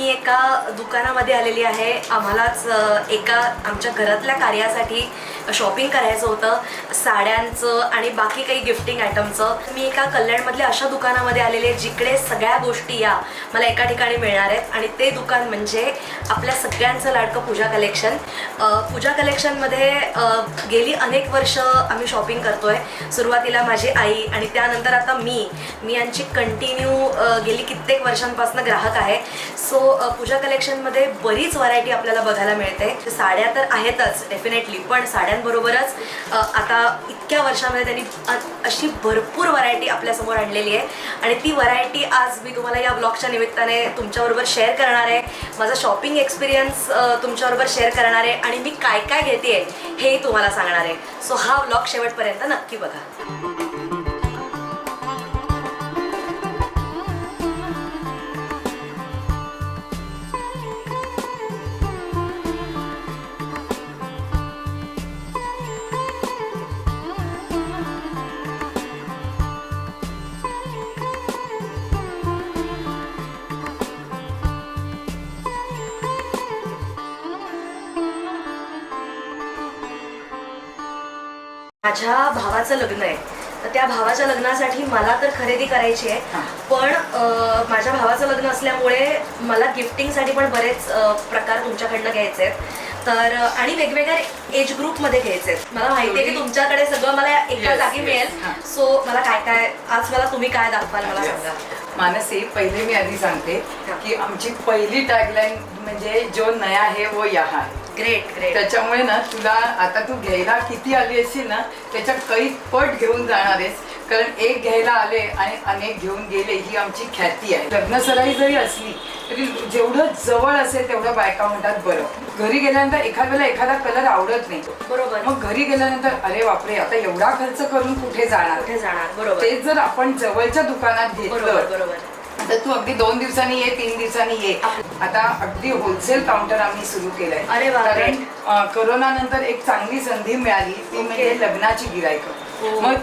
मी एका दुकानामध्ये आलेली आहे. आम्हालाच एका आमच्या घरातल्या कार्यासाठी शॉपिंग करायचं होतं, साड्यांचं आणि बाकी काही गिफ्टिंग आयटमचं. मी एका कल्याणमधल्या अशा दुकानामध्ये आलेली आहे जिकडे सगळ्या गोष्टी या मला एका ठिकाणी मिळणार आहेत. आणि ते दुकान म्हणजे आपल्या सगळ्यांचं लाडकं पूजा कलेक्शन. पूजा कलेक्शनमध्ये गेली अनेक वर्ष आम्ही शॉपिंग करतोय. सुरुवातीला माझी आई आणि त्यानंतर आता मी यांची कंटिन्यू गेली कित्येक वर्षांपासून ग्राहक आहे. सो पूजा कलेक्शनमध्ये बरीच व्हरायटी आपल्याला बघायला मिळते. साड्या तर आहेतच डेफिनेटली, पण साड्यांबरोबरच आता इतक्या वर्षामध्ये त्यांनी अशी भरपूर व्हरायटी आपल्यासमोर आणलेली आहे. आणि ती व्हरायटी आज मी तुम्हाला या ब्लॉगच्या निमित्ताने तुमच्याबरोबर शेअर करणार आहे. माझा शॉपिंग एक्सपिरियन्स तुमच्याबरोबर शेअर करणार आहे आणि मी काय काय घेते हेही तुम्हाला सांगणार आहे. सो हा ब्लॉग शेवटपर्यंत नक्की बघा. माझ्या भावाचं लग्न आहे, तर त्या भावाच्या लग्नासाठी मला तर खरेदी करायची आहे. पण माझ्या भावाचं लग्न असल्यामुळे मला गिफ्टिंगसाठी पण बरेच प्रकार तुमच्याकडनं घ्यायचे आहेत. तर आणि वेगवेगळ्या एज ग्रुपमध्ये घ्यायचे आहेत. मला माहिती आहे की तुमच्याकडे सगळं मला एका जागी मिळेल. सो मला काय काय आज मला तुम्ही काय दाखवाल मला सांगा. मानसी, पहिले मी आधी सांगते की आमची पहिली टॅगलाईन म्हणजे जो नया है वो यहाँ है. Great great. त्याच्यामुळे ना तुला आता तू घ्यायला किती आली असेल ना त्याच्या काही पट घेऊन जाणार आहेस. कारण एक घ्यायला आले आणि अनेक घेऊन गेले ही आमची ख्याती आहे. लग्न सराई जरी असली तरी जेवढं जवळ असेल तेवढं बायका म्हणतात बरं. घरी गेल्यानंतर एखाद्याला एखादा कलर आवडत नाही, बरोबर. मग घरी गेल्यानंतर अरे बापरे आता एवढा खर्च करून कुठे जाणार. बरोबर. ते जर आपण जवळच्या दुकानात घेतलं बरोबर तर तू अगदी 2 दिवसांनी ये, 3 दिवसांनी ये. आता अगदी होलसेल काउंटर आम्ही सुरू केलंय. अरे वा. कारण कोरोना नंतर एक चांगली संधी मिळाली ती म्हणजे लग्नाची गिरायकं. मग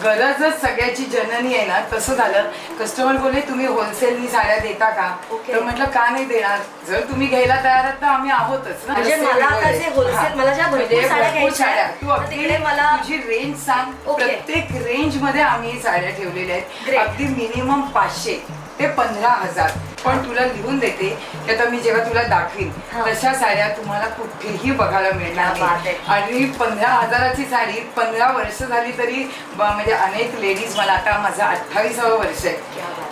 गरजच सगळ्याची जननी आहे ना. तसं झालं, कस्टमर बोलले तुम्ही होलसेलनी साड्या देता का. तर म्हटलं का नाही देणार, जर तुम्ही घ्यायला तयार आहात तर आम्ही आहोतच ना. म्हणजे मला आता जे होलसेल मला ज्या भरपूर साड्या तू अगदी मला तुझी रेंज सांग. प्रत्येक रेंज मध्ये आम्ही साड्या ठेवलेल्या आहेत. अगदी मिनिमम 500 ते 15,000. पण तुला लिहून देते की आता मी जेव्हा तुला दाखवीन तशा साड्या तुम्हाला कुठेही बघायला मिळणार नाही. आणि 15,000ची साडी 15 वर्ष झाली तरी म्हणजे अनेक लेडीज, मला आता माझं 28वं वर्ष आहे,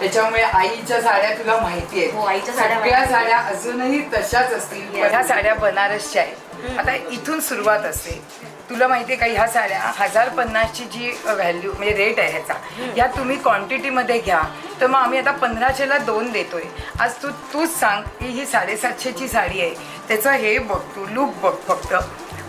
त्याच्यामुळे आईच्या साड्या तुला माहिती आहेत. सगळ्या साड्या अजूनही तशाच असतील. ह्या साड्या बनारसच्या आहेत. आता इथून सुरुवात असते. तुला माहिती आहे का ह्या साड्या 1050ची जी व्हॅल्यू म्हणजे रेट आहे ह्याचा, ह्या तुम्ही क्वांटिटीमध्ये घ्या तर मग आम्ही आता 1500ला 2 देतोय. आज तूच सांग की ही 750ची साडी आहे, त्याचं हे बघ, तू लुक बघ फक्त.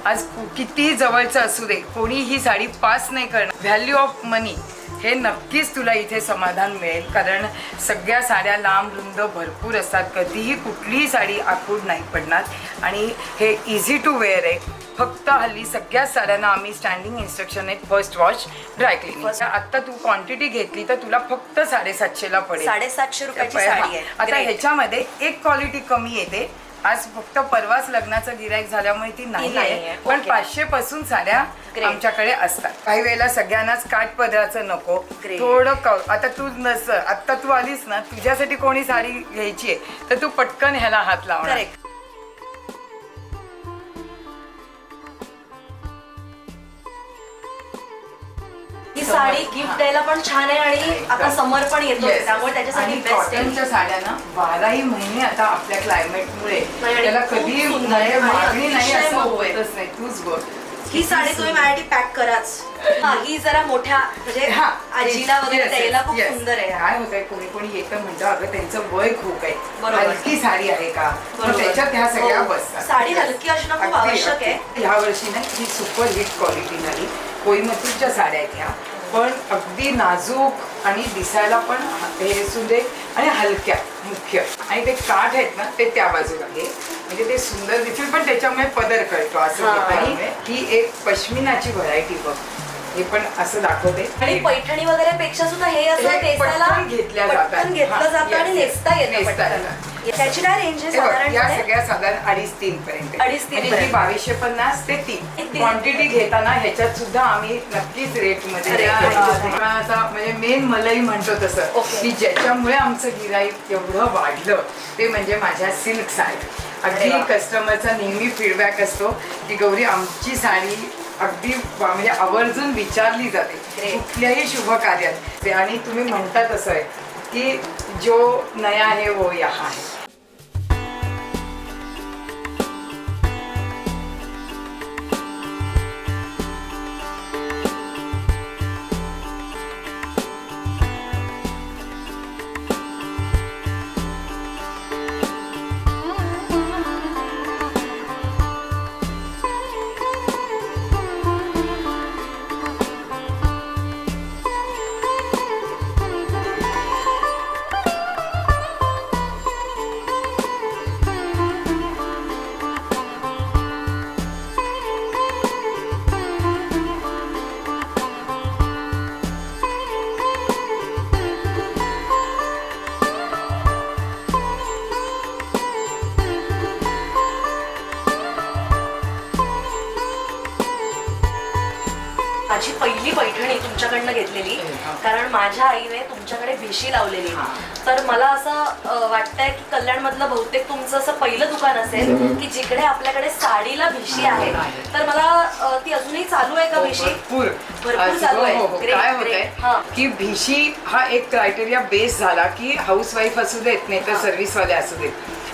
आज किती जवळचं असू दे कोणी ही साडी पास नाही करणार. व्हॅल्यू ऑफ मनी हे नक्कीच तुला इथे समाधान मिळेल. कारण सगळ्या साड्या लांब रुंद भरपूर असतात, कधीही कुठलीही साडी आखूड नाही पडणार. आणि हे इझी टू वेअर आहे. फक्त हल्ली सगळ्या साड्यांना आम्ही स्टँडिंग इन्स्ट्रक्शन आहेत, फर्स्ट वॉश, ड्राय क्लिनिंग. आता तू क्वांटिटी घेतली तर तुला फक्त 750ला पडेल. 750 रुपयाची साडी आहे. आता ह्याच्यामध्ये एक क्वालिटी कमी येते. आज फक्त परवाच लग्नाचं गिराईक झाल्यामुळे ती नाही आहे, पण 500 पासून साड्या आमच्याकडे असतात. काही वेळेला सगळ्यांनाच काठपदराचं नको, थोडं आता तू आता तू आलीस ना, तुझ्यासाठी कोणी साडी घ्यायची आहे तर तू पटकन ह्याला हात लावणार. ही साडी गिफ्ट द्यायला पण छान आहे आणि आता समर पण येतो त्यामुळे त्याच्यासाठी बेस्ट आहे. साड्यांना 12ही महिने आता आपल्या क्लायमेटमुळे त्याला कधी मागणी नाही असं होतच नाही. तूच बघ ही साडी तुम्ही माझ्यासाठी पॅक कराच. ही जरा मोठ्या म्हणजे आजीला वगैरे द्यायला खूप सुंदर आहे. काय होतंय, कोणी कोणी येतं म्हणतं अगं त्यांचं वय खूप आहे, हलकी साडी आहे का, त्याच्यात ह्या सगळ्या बसतात. साडी हलकी असणं खूप आवश्यक आहे. ह्या वर्षी ना ही सुपर हिट क्वालिटी झाली. कोईमतूरच्या साड्या आहेत ह्या, पण अगदी नाजूक आणि दिसायला पण हे सुंदर आणि हलक्या मुख्य. आणि ते काठ आहेत ना ते त्या बाजूला आहे म्हणजे ते सुंदर दिसेल, पण त्याच्यामुळे पदर कळतो असं. आणि ही एक पश्मिनाची व्हरायटी बघ, हे पण असं दाखवते. आणि पैठणी वगैरे पेक्षा सुद्धा हे असं घेतल्या जातात, घेतलं जातं आणि नेसता येतं. त्याची काय रेंज आहे हे बघ, या साधारण? सगळ्या साधारण 2.5-3 पर्यंत 2.5-3 आणि ही पर्यंत. 2250 ते 3. क्वांटिटी घेताना ह्याच्यात सुद्धा आम्ही नक्कीच रेट मध्ये म्हणजे मेन मलई म्हणतो तसं की ज्याच्यामुळे आमचं गिराईक एवढं वाढलं ते म्हणजे माझ्या सिल्क साडी. अगदी कस्टमरचा नेहमी फीडबॅक असतो की गौरी आमची साडी अगदी म्हणजे आवर्जून विचारली जाते कुठल्याही शुभ कार्यात. आणि तुम्ही म्हणता तसं आहे की जो नया है वो यहाँ है. माझी पहिली पैठणी तुमच्याकडनं घेतलेली, कारण माझ्या आईने तुमच्याकडे भिशी लावलेली. तर मला असं वाटतंय की कल्याण मधलं बहुतेक तुमचं असं पहिलं दुकान असेल की जिकडे आपल्याकडे साडीला भिशी आहे. तर मला ती अजूनही चालू आहे का भिशी? भरपूर चालू आहे. काय होतंय की भिशी हा एक क्रायटेरिया बेस झाला की हाऊसवाईफ असू देत नाही तर सर्व्हिसवाले असू देत.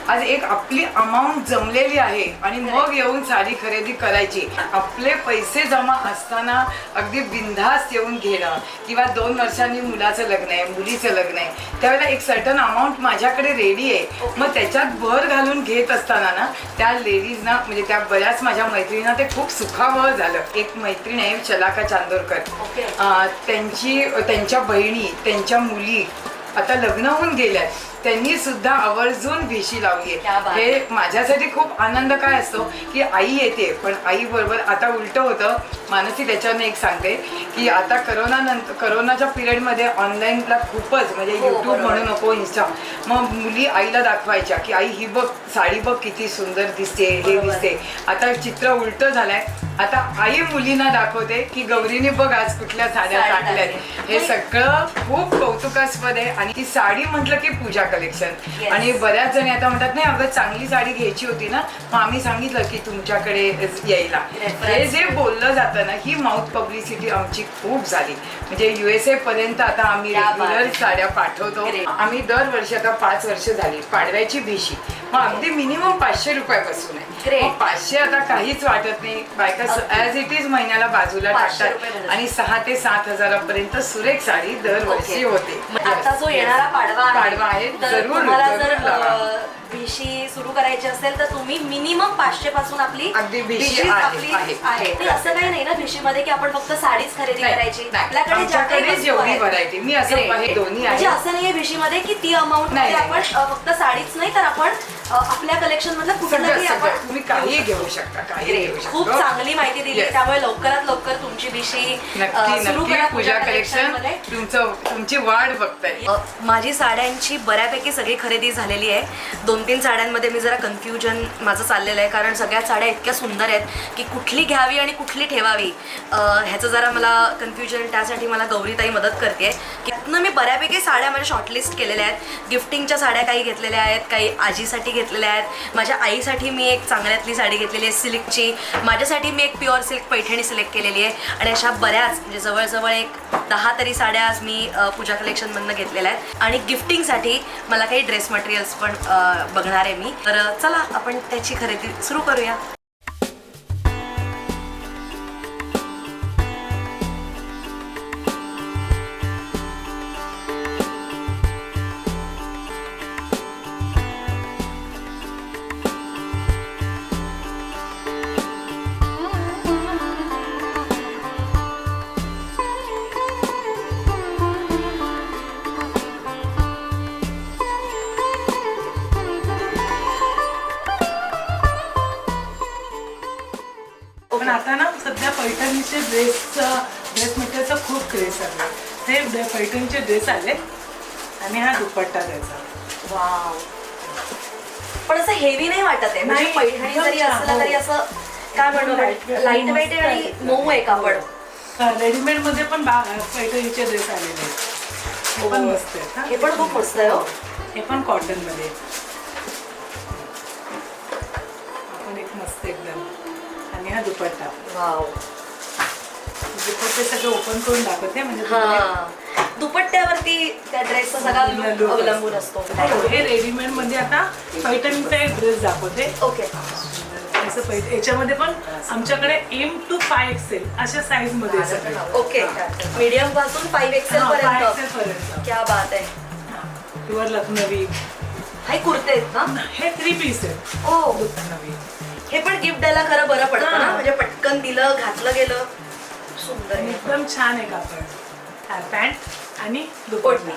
आज एक आपली अमाऊंट जमलेली आहे आणि मग येऊन साडी खरेदी करायची. आपले पैसे जमा असताना अगदी बिनधास्त येऊन घेणं किंवा 2 वर्षांनी मुलाचं लग्न आहे मुलीचं लग्न आहे त्यावेळेला एक सर्टन अमाऊंट माझ्याकडे रेडी आहे. मग त्याच्यात भर घालून घेत असताना ना त्या लेडीजना म्हणजे त्या बऱ्याच माझ्या मैत्रिणींना ते खूप सुखावह झालं. एक मैत्रीण आहे शलाका चांदोरकर, त्यांच्या बहिणी त्यांच्या मुली आता लग्न होऊन गेल्यात, त्यांनी सुद्धा आवर्जून भिशी लावली आहे. हे माझ्यासाठी खूप आनंद काय असतो की आई येते पण आई बरोबर आता उलट होतं. मानसी त्याच्यानं एक सांगते की आता करोनाच्या पिरियडमध्ये ऑनलाईनला खूपच म्हणजे युट्यूब म्हणू नको इंस्टा, मग मुली आईला दाखवायच्या की आई ही बघ साडी बघ किती सुंदर दिसते हे दिसते. आता चित्र उलट झालंय. आता आई मुलींना दाखवते की गौरीने बघ आज कुठल्या साड्या टाकल्यात. हे सगळं खूप कौतुकास्पद आहे. आणि ती साडी म्हटलं की पूजा कलेक्शन. आणि बऱ्याच जणी आता म्हणतात नाही अगं चांगली साडी घ्यायची होती ना, मग आम्ही सांगितलं की तुमच्याकडे यायला. हे जे बोललं जातं ना ही माउथ पब्लिसिटी आमची खूप झाली. म्हणजे USA पर्यंत आता आम्ही रेग्युलर साड्या पाठवतो. आम्ही दरवर्षी आता 5 वर्ष झाली पाडव्याची भिशी मग अगदी मिनिमम 500 रुपयापासून आहे. 500 आता काहीच वाटत नाही. बायका ऍज इट इज महिन्याला बाजूला टाकतात आणि 6 ते 7 हजारापर्यंत सुरेख साडी दरवर्षी होते. आता जो येणारा पाडवा आहे तर तुम्हाला जर जरूर भिशी सुरू करायची असेल तर तुम्ही मिनिमम 500 पासून आपली अगदी भिशी आहे. ते असं काही नाही ना भिशीमध्ये की आपण फक्त साडीच खरेदी करायची. आपल्याकडे जेवढी व्हरायटी मी असं दोन्ही म्हणजे असं नाहीये भिशीमध्ये की ती अमाऊंट मध्ये आपण फक्त साडीच नाही तर आपण आपल्या कलेक्शन मधलं कुठलंही आपण तुम्ही काही घेऊ शकता. काही खूप चांगली माहिती दिली. त्यामुळे लवकरात लवकर तुमची भिशी सुरू करा. पूजा कलेक्शन तुमची वाट बघताय. माझी साड्यांची बऱ्यापैकी सगळी खरेदी झालेली आहे. 2-3 साड्यांमध्ये मी जरा कन्फ्युजन माझं चाललेलं आहे कारण सगळ्या साड्या इतक्या सुंदर आहेत की कुठली घ्यावी आणि कुठली ठेवावी ह्याचं जरा मला कन्फ्युजन. त्यासाठी मला गौरीताई मदत करते. त्यातनं मी बऱ्यापैकी साड्या माझ्या शॉर्टलिस्ट केलेल्या आहेत. गिफ्टिंगच्या साड्या काही घेतलेल्या आहेत, काही आजीसाठी घेतलेल्या आहेत. माझ्या आईसाठी मी एक चांगल्यातली साडी घेतलेली आहे सिल्कची. माझ्यासाठी मी एक प्युअर सिल्क पैठणी सिलेक्ट केलेली आहे. आणि अशा बऱ्याच म्हणजे जवळजवळ एक 10 तरी साड्या आज मी पूजा कलेक्शनमधनं घेतलेल्या आहेत. आणि गिफ्टिंगसाठी मला काही ड्रेस मटेरियल्स पण बघणार आहे मी. तर चला आपण त्याची खरेदी सुरू करूया. पण आता ना सध्या पैठणीचे ड्रेस मटेरियलचा खूप क्रेज आहे. हे पैठणीचे ड्रेस आले आणि हा दुपट्टा त्याचा. वाव पण असं हेवी नाही वाटत आहे, म्हणजे नाही, पैठणी जरी एकदम असलं छान, तरी हो. असं काय म्हणू लाईट वेट आहे आणि मऊ आहे कापड. रेडीमेड मध्ये पण पैठणीचे ड्रेस आलेले आहेत, हे पण मस्त आहेत. हा. हे पण खूप मस्त आहे हो. हे पण कॉटन मध्ये आपण एक मस्त एकदम. आणि हा दुपट्टा वाव. दुपट्टे सगळं ओपन करून दाखवते म्हणजे तुम्हाला हा, दुपट्ट्यावरती त्या ड्रेसचा सगळा look लुक अवलंबून असतो. हे रेडीमेड मध्ये आता पैठणीचा एक ड्रेस दाखवते. ओके. असं याच्यामध्ये पण आमच्याकडे M to 5XL अशा साईज मध्ये आहे सगळे. ओके, मीडियम पासून 5XL हा, पर्यंत. 5XL पर्यंत. क्या बात आहे. प्युअर लखनवी. हाय कुर्ते आहेत ना. हे 3 पीस आहे ओ, लखनवी. हे पण गिफ्ट द्यायला खरं बरं पडतं ना, हा. म्हणजे पटकन दिलं घातलं गेलं. सुंदर आहे. एकदम छान आहे कापड. हा पॅन्ट आणि दुपट्टा.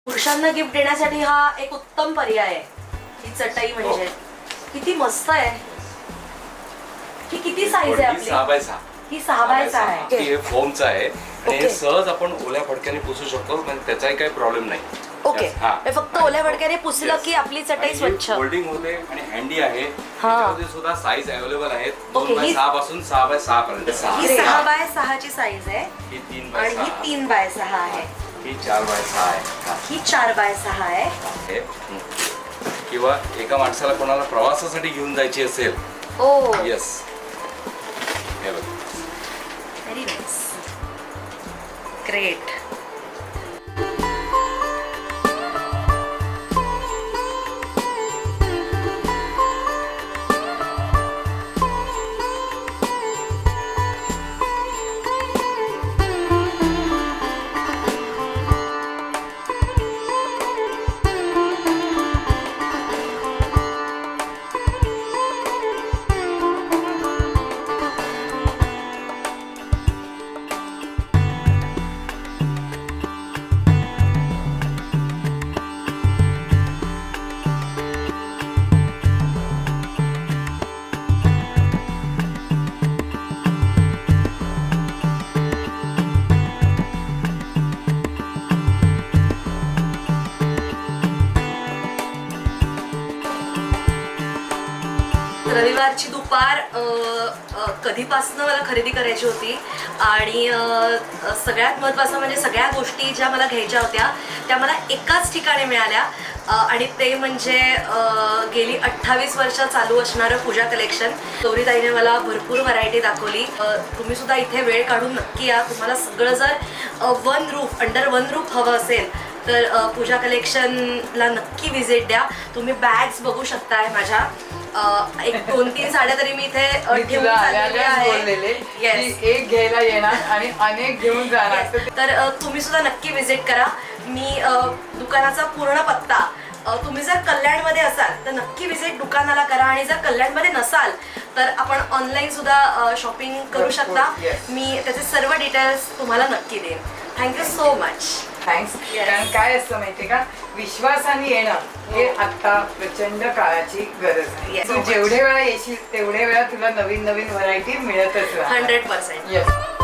पुरुषांना गिफ्ट देण्यासाठी हा एक उत्तम पर्याय आहे. ही चटई म्हणजे किती मस्त आहे. ही किती साईज आहे आपली? 6x6. ही 6x6 आहे. हे फोमचं आहे आणि हे ओके. सहज आपण ओल्या फडक्याने पुसू शकतो, म्हणजे त्याचाही काही प्रॉब्लेम नाही. ओके, हा. हे फक्त ओल्या फडक्याने पुसलं की आपली चटई स्वच्छ. फोल्डिंग होते आणि हँडी आहे. त्याच्यामध्ये सुद्धा साईज अवेलेबल आहेत. ओके, 2x6 पासून 6x6 पर्यंत. ही 6x6 ची साईज आहे ही आणि ही 3x6. 3x6 आहे. ही 4x6 आहे. ही 4x6 आहे. हे. किंवा एका माणसाला कोणाला प्रवासासाठी घेऊन जायची असेल, ओ, येस, हे बघ. Very nice, great. रविवारची दुपार कधीपासून मला खरेदी करायची होती आणि सगळ्यात महत्त्वाचं म्हणजे सगळ्या गोष्टी ज्या मला घ्यायच्या होत्या त्या मला एकाच ठिकाणी मिळाल्या आणि ते म्हणजे गेली 28 वर्ष चालू असणारं पूजा कलेक्शन. गौरीताईने मला भरपूर व्हरायटी दाखवली. तुम्ही सुद्धा इथे वेळ काढून नक्की या. तुम्हाला सगळं जर one roof under one roof हवं असेल तर पूजा कलेक्शनला नक्की व्हिजिट द्या. तुम्ही बॅग्स बघू शकताय माझ्या. एक 2-3 साड्या तरी मी इथे ठेवून चाललेल्या बोललेले आहे. की एक घ्यायला येणार आणि अनेक घेऊन जाणार. तर तुम्ही सुद्धा नक्की व्हिजिट करा. मी दुकानाचा पूर्ण पत्ता, तुम्ही जर कल्याणमध्ये असाल तर नक्की व्हिजिट दुकानाला करा आणि जर कल्याणमध्ये नसाल तर आपण ऑनलाईन सुद्धा शॉपिंग करू शकता. मी त्याचे सर्व डिटेल्स तुम्हाला नक्की देईन. Thank you so much. थँक्स. कारण काय असतं माहितीये का, विश्वासाने येणं हे आता प्रचंड काळाची गरज आहे. Yes. तू जेवढे वेळा येशील तेवढे वेळा तुला नवीन नवीन व्हरायटी मिळतच राहणार. 100%. येस.